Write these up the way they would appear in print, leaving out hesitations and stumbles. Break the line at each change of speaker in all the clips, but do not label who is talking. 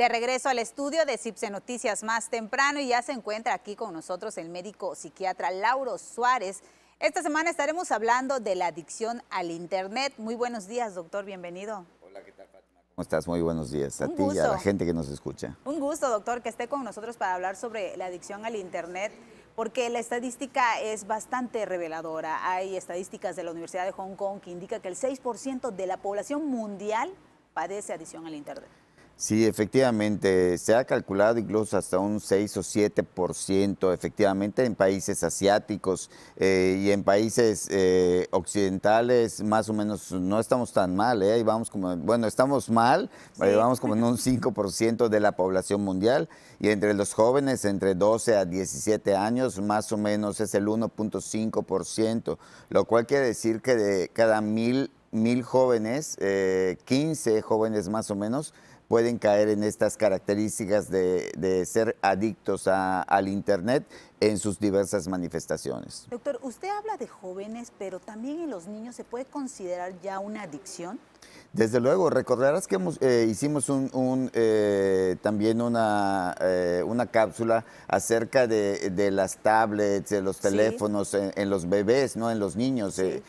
De regreso al estudio de CIPSE Noticias más temprano y ya se encuentra aquí con nosotros el médico psiquiatra Lauro Suárez. Esta semana estaremos hablando de la adicción al Internet. Muy buenos días, doctor, bienvenido.
Hola, ¿qué tal, Fátima? ¿Cómo estás? Muy buenos días a
Un
ti y a la
gusto.
gente que nos escucha.
Un gusto, doctor, que esté con nosotros para hablar sobre la adicción al Internet, porque la estadística es bastante reveladora. Hay estadísticas de la Universidad de Hong Kong que indica que el 6% de la población mundial padece adicción al Internet.
Sí, efectivamente, se ha calculado incluso hasta un 6 o 7%, efectivamente, en países asiáticos y en países occidentales, más o menos, no estamos tan mal, ahí vamos como, bueno, estamos mal,
Sí.
vamos como en un 5% de la población mundial, y entre los jóvenes, entre 12 a 17 años, más o menos es el 1.5%, lo cual quiere decir que de cada mil jóvenes, 15 jóvenes más o menos, pueden caer en estas características de ser adictos al Internet en sus diversas manifestaciones.
Doctor, usted habla de jóvenes, pero también en los niños se puede considerar ya una adicción.
Desde luego, recordarás que hicimos también una cápsula acerca de las tablets, de los teléfonos en los bebés, ¿no? En los niños.
Sí.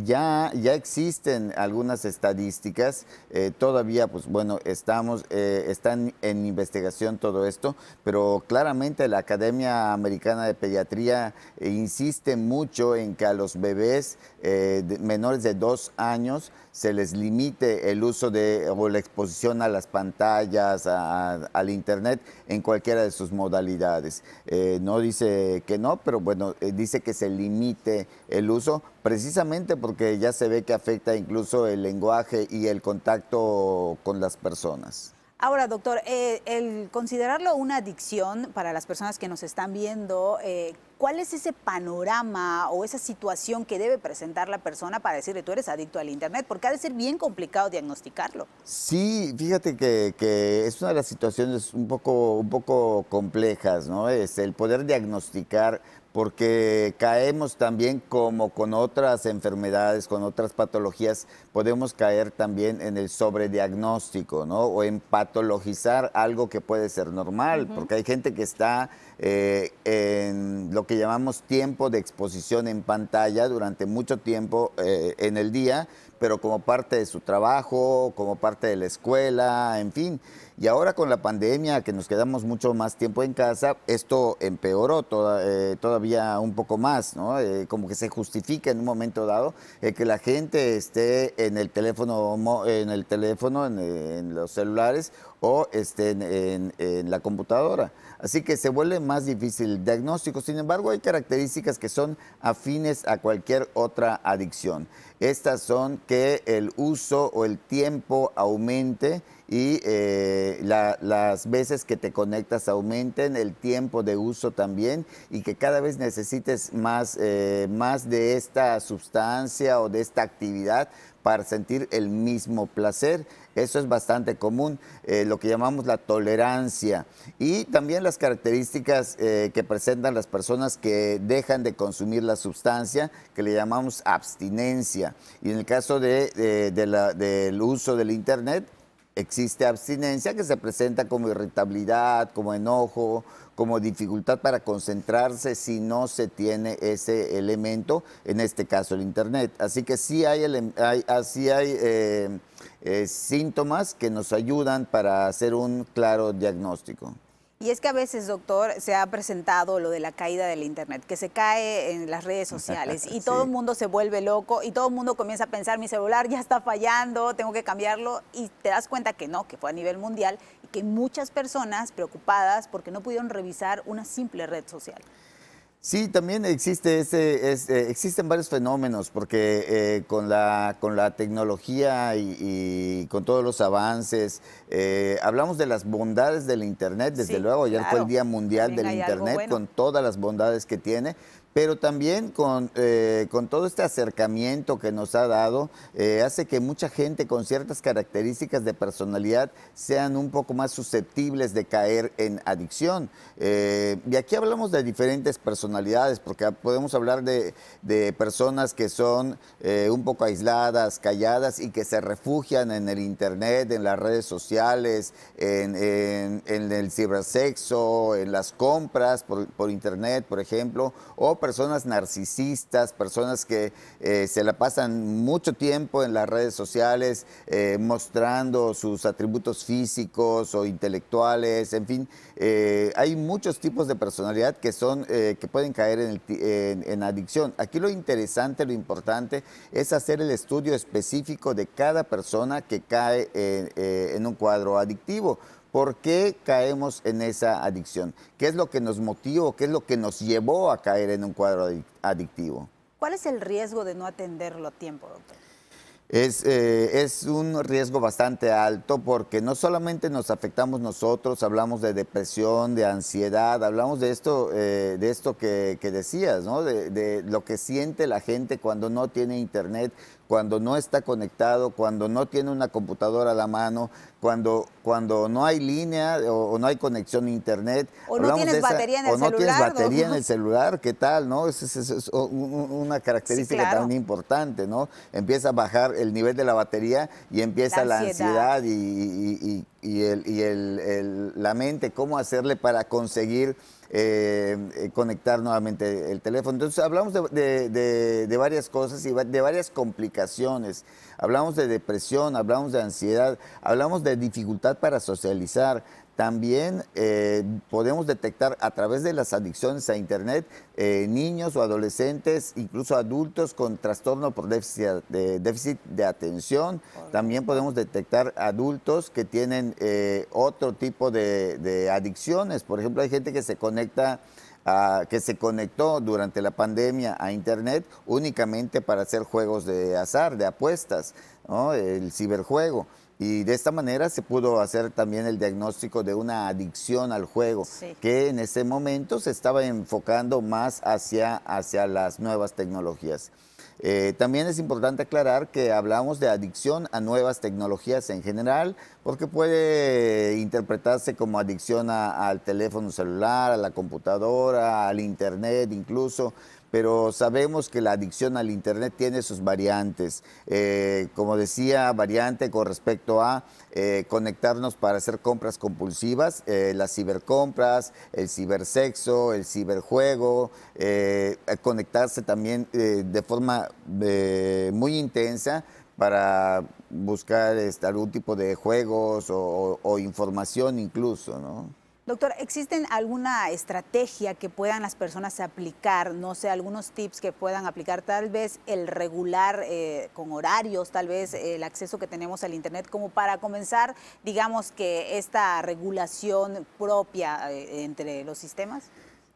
Ya existen algunas estadísticas, todavía, pues bueno, están en investigación todo esto, pero claramente la Academia Americana de Pediatría insiste mucho en que a los bebés menores de 2 años se les limite el uso o la exposición a las pantallas, al Internet en cualquiera de sus modalidades. No dice que no, pero bueno, dice que se limite el uso precisamente porque ya se ve que afecta incluso el lenguaje y el contacto con las personas.
Ahora, doctor, el considerarlo una adicción para las personas que nos están viendo, ¿cuál es ese panorama o esa situación que debe presentar la persona para decirle tú eres adicto al Internet? Porque ha de ser bien complicado diagnosticarlo.
Sí, fíjate que es una de las situaciones un poco complejas, ¿no? Es el poder diagnosticar, porque caemos también como con otras enfermedades, con otras patologías, podemos caer también en el sobrediagnóstico, ¿no? O en patologizar algo que puede ser normal, porque hay gente que está en lo que llamamos tiempo de exposición en pantalla durante mucho tiempo en el día, pero como parte de su trabajo, como parte de la escuela, en fin. Y ahora con la pandemia, que nos quedamos mucho más tiempo en casa, esto empeoró todavía un poco más, ¿no? Como que se justifica en un momento dado que la gente esté en el teléfono, en los celulares o esté en la computadora. Así que se vuelve más difícil el diagnóstico. Sin embargo, hay características que son afines a cualquier otra adicción. Estas son que el uso o el tiempo aumente y las veces que te conectas aumenten, el tiempo de uso también, y que cada vez necesites más de esta sustancia o de esta actividad para sentir el mismo placer. Eso es bastante común, lo que llamamos la tolerancia. Y también las características que presentan las personas que dejan de consumir la sustancia, que le llamamos abstinencia. Y en el caso del uso del Internet, existe abstinencia, que se presenta como irritabilidad, como enojo, como dificultad para concentrarse si no se tiene ese elemento, en este caso el Internet. Así que sí hay síntomas que nos ayudan para hacer un claro diagnóstico.
Y es que a veces, doctor, se ha presentado lo de la caída del Internet, que se cae en las redes sociales y todo el mundo se vuelve loco y todo el mundo comienza a pensar, mi celular ya está fallando, tengo que cambiarlo, y te das cuenta que no, que fue a nivel mundial y que muchas personas preocupadas porque no pudieron revisar una simple red social.
Sí, también existen varios fenómenos, porque con la tecnología y con todos los avances, hablamos de las bondades del Internet, desde luego, ayer fue el Día Mundial del Internet, con todas las bondades que tiene, pero también con todo este acercamiento que nos ha dado, hace que mucha gente con ciertas características de personalidad sean un poco más susceptibles de caer en adicción. Y aquí hablamos de diferentes personalidades, porque podemos hablar de personas que son un poco aisladas, calladas y que se refugian en el internet, en las redes sociales, en el cibersexo, en las compras por internet, por ejemplo, o personas narcisistas, personas que se la pasan mucho tiempo en las redes sociales mostrando sus atributos físicos o intelectuales, en fin, hay muchos tipos de personalidad que pueden caer en adicción. Aquí lo interesante, lo importante es hacer el estudio específico de cada persona que cae en un cuadro adictivo. ¿Por qué caemos en esa adicción? ¿Qué es lo que nos motivó? ¿Qué es lo que nos llevó a caer en un cuadro adictivo?
¿Cuál es el riesgo de no atenderlo a tiempo, doctor?
Es un riesgo bastante alto porque no solamente nos afectamos nosotros, hablamos de depresión, de ansiedad, hablamos de esto que decías, ¿no? De lo que siente la gente cuando no tiene internet, cuando no está conectado, cuando no tiene una computadora a la mano, cuando no hay línea o no hay conexión a internet.
O no tienes batería en el celular.
O no tienes batería en el celular, ¿qué tal? ¿No? Es una característica
sí, claro,
tan importante, ¿no? Empieza a bajar el nivel de la batería y empieza la ansiedad y la mente, cómo hacerle para conseguir conectar nuevamente el teléfono. Entonces hablamos de varias cosas y de varias complicaciones. Hablamos de depresión, hablamos de ansiedad, hablamos de dificultad para socializar. También podemos detectar a través de las adicciones a internet niños o adolescentes, incluso adultos con trastorno por déficit de atención. También podemos detectar adultos que tienen otro tipo de adicciones. Por ejemplo, hay gente que se conectó durante la pandemia a internet únicamente para hacer juegos de azar, de apuestas, ¿no? El ciberjuego. Y de esta manera se pudo hacer también el diagnóstico de una adicción al juego, sí, que en ese momento se estaba enfocando más hacia las nuevas tecnologías. También es importante aclarar que hablamos de adicción a nuevas tecnologías en general, porque puede interpretarse como adicción al teléfono celular, a la computadora, al internet incluso, pero sabemos que la adicción al internet tiene sus variantes. Como decía, variante con respecto a conectarnos para hacer compras compulsivas, las cibercompras, el cibersexo, el ciberjuego, conectarse también de forma muy intensa para buscar algún tipo de juegos o información incluso, ¿no?
Doctor, ¿existen alguna estrategia que puedan las personas aplicar? No sé, algunos tips que puedan aplicar, tal vez el regular con horarios, tal vez el acceso que tenemos al internet, como para comenzar, digamos, que esta regulación propia entre los sistemas.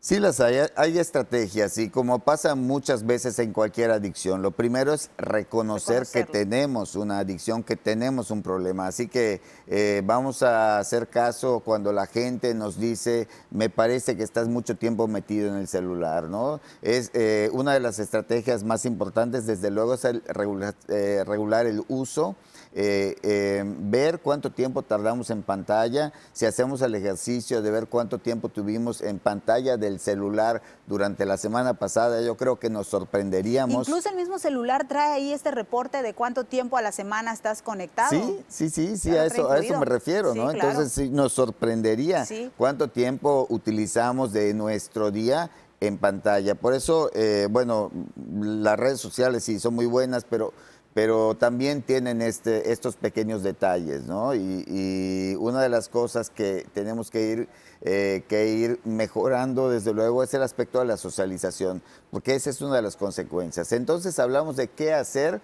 Sí las hay estrategias y como pasa muchas veces en cualquier adicción, lo primero es reconocer que tenemos una adicción, que tenemos un problema. Así que vamos a hacer caso cuando la gente nos dice, me parece que estás mucho tiempo metido en el celular, ¿no? Es una de las estrategias más importantes, desde luego, es regular el uso. Ver cuánto tiempo tardamos en pantalla, si hacemos el ejercicio de ver cuánto tiempo tuvimos en pantalla del celular durante la semana pasada, yo creo que nos sorprenderíamos.
Incluso el mismo celular trae ahí este reporte de cuánto tiempo a la semana estás conectado.
Sí, a eso me refiero, ¿no?
Claro.
Entonces sí, nos sorprendería cuánto tiempo utilizamos de nuestro día en pantalla. Por eso, bueno, las redes sociales sí son muy buenas, pero también tienen estos pequeños detalles, ¿no? Y una de las cosas que tenemos que ir mejorando, desde luego, es el aspecto de la socialización, porque esa es una de las consecuencias. Entonces hablamos de qué hacer,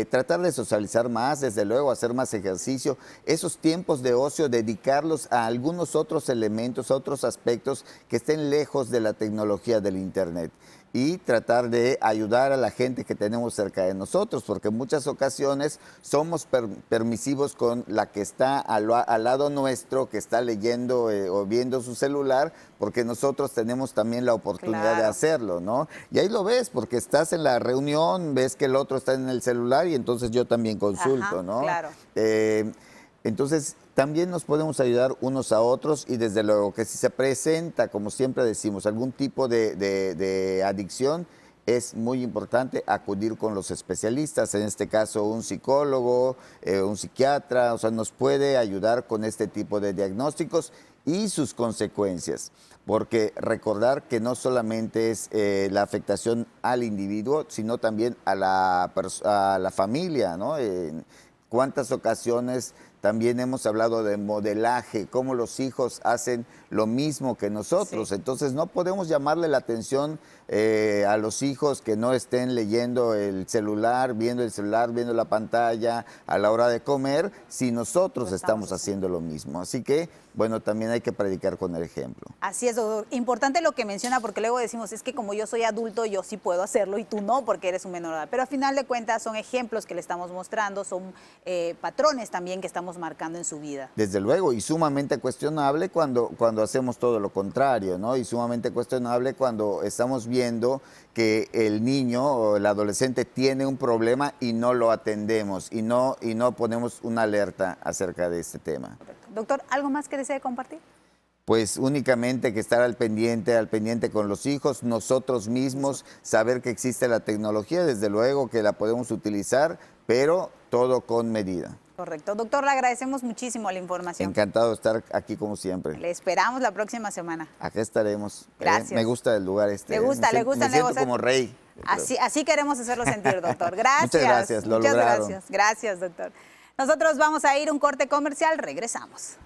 tratar de socializar más, desde luego, hacer más ejercicio, esos tiempos de ocio, dedicarlos a algunos otros elementos, a otros aspectos que estén lejos de la tecnología del internet. Y tratar de ayudar a la gente que tenemos cerca de nosotros, porque en muchas ocasiones somos permisivos con la que está al lado nuestro, que está leyendo o viendo viendo su celular porque nosotros tenemos también la oportunidad de hacerlo, ¿no? Y ahí lo ves, porque estás en la reunión, ves que el otro está en el celular y entonces yo también consulto, ¿no?
Claro.
Entonces, también nos podemos ayudar unos a otros y desde luego que si se presenta, como siempre decimos, algún tipo de adicción, es muy importante acudir con los especialistas, en este caso un psicólogo, un psiquiatra, o sea, nos puede ayudar con este tipo de diagnósticos y sus consecuencias, porque recordar que no solamente es la afectación al individuo, sino también a la familia, ¿no? En cuántas ocasiones también hemos hablado de modelaje, cómo los hijos hacen lo mismo que nosotros. Sí. Entonces no podemos llamarle la atención a los hijos que no estén leyendo el celular, viendo la pantalla a la hora de comer, si nosotros estamos haciendo lo mismo. Así que, bueno, también hay que predicar con el ejemplo.
Así es, doctor. Importante lo que menciona, porque luego decimos, es que como yo soy adulto, yo sí puedo hacerlo y tú no, porque eres un menor de edad. Pero al final de cuentas son ejemplos que le estamos mostrando, son patrones también que estamos marcando en su vida.
Desde luego, y sumamente cuestionable cuando hacemos todo lo contrario, ¿no? Y sumamente cuestionable cuando estamos viendo que el niño o el adolescente tiene un problema y no lo atendemos y no ponemos una alerta acerca de este tema.
Perfecto. Doctor, ¿algo más que desee compartir?
Pues únicamente que estar al pendiente con los hijos, nosotros mismos, saber que existe la tecnología, desde luego que la podemos utilizar, pero todo con medida.
Correcto. Doctor, le agradecemos muchísimo la información.
Encantado de estar aquí como siempre.
Le esperamos la próxima semana.
Acá estaremos.
Gracias.
Me gusta el lugar este.
Le gusta el negocio.
Me siento como rey.
Así queremos hacerlo sentir, doctor. Gracias.
Muchas gracias, lo lograron.
Muchas gracias. Gracias, doctor. Nosotros vamos a ir a un corte comercial. Regresamos.